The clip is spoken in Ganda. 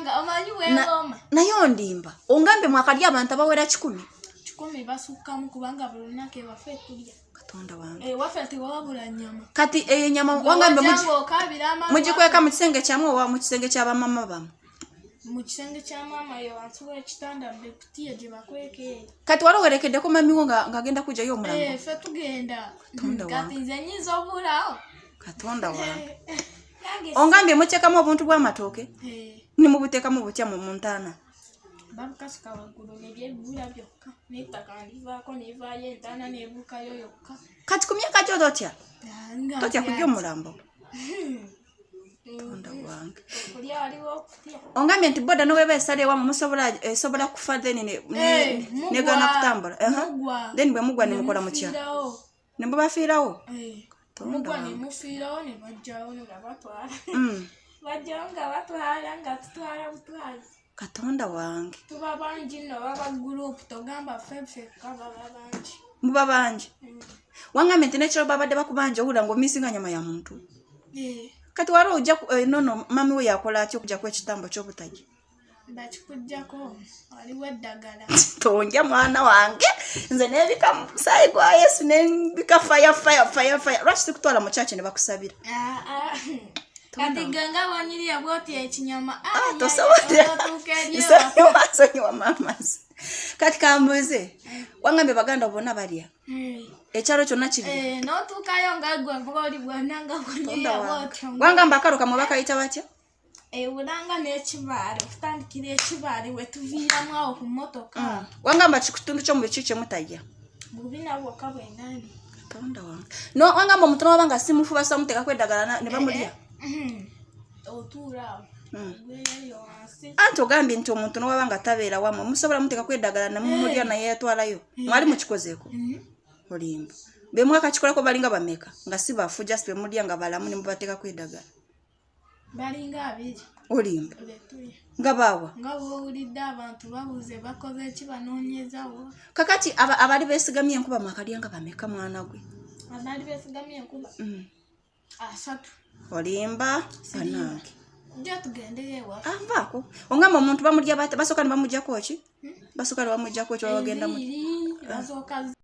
kubanga omanyi weeroma nayo ndimba ongambe mwakalya abantu abawera 10 basukkamu kubanga buli lunaku ewaffe tulya Katonda wange waffe tewabula nnyama kati eyo nyama wangambe mugikweka mu kisenge kyamu oba mu kisenge ky'abamama bamu mu kisenge kya mama yo wansi w'ekitanda bekutiya gye bakweke kati wali owerekeddeko mamiwo ng'agenda kujjayo omulambo ffe tugenda kati nze nnyinza obulaawo Katonda wange ongambye muteekamu obuntu bw'amatooke ne mubuteekamu butya mu ntaana babukasika waggulu nebyebibula byokka n'ettaka ndivaako nevaayo entaana neebuukayo yokka kati ku myaka gyo totya kujja omulambo Katonda wange ongambye nti boda noweba esala ewamu esobola kufa then negana kutambula then bwe mugwa nemukola mutya ne mubafiirawo mugwa nemufiirawo ne bajjawo nga batwala bajjawo nga batwala nga tutwala butwala Katonda wange tuba bangi nno baba gurupu togamba ffeffekka baba bangi muba bangi wangambye nti nekiro babadde bakubanja owula ng'omisinga nyama ya muntu kati wali ojja nono mami we yakola atya okujja kw'ekitambo ky'obutagi bakikugjako waliwo eddagala tonja mwana wange nze nebika musaayi gwa Yesu nebika faya lwaki sikutwala mu kyaki ne bakusabira kati ganga wanyiriya bwoti ekinyama tosoboddeasonyiwa mamazi kati kambuze wangambye baganda bonna balya ekyalo kyonna kiri notuukayo ngagwe ngoli bwananga wanyiriya bwoti wangamba akalo kamwe bakayita batya ebulanga n'ekibaale okutandikira ekibaale wetuviiramu awo ku mmotoka wangamba kitundu ky'omubiri kyemutajja bubina bwokka bwenani Katonda wange no wangamba omutono wabanga simufu basamuteekako eddagala ne bamulya otuula awo gweyayo wansi anti ogambye nti omuntu nowabanga tabeera wamwe musobola muteekako eddagala nemumulya naye yatwalayo mwali mukikozeeko olimba bemwaka kikolako balinga bameka nga si bafu just bemulya nga balamu ne mubateekako eddagala balinga 2 olimba nga baawa nga bwowulidde abantu babuze bakoze eki banoonyezawo kakati abali beesigamye enkuba mwakalya nga bameka mwana gwe abali beesigamye enkuba 3 olimba banange nja tugendeyo ewa vaako ongamba omuntu bamulya basooka ne bamuggyako ki basooka ne bamuggyako ki babagenda mu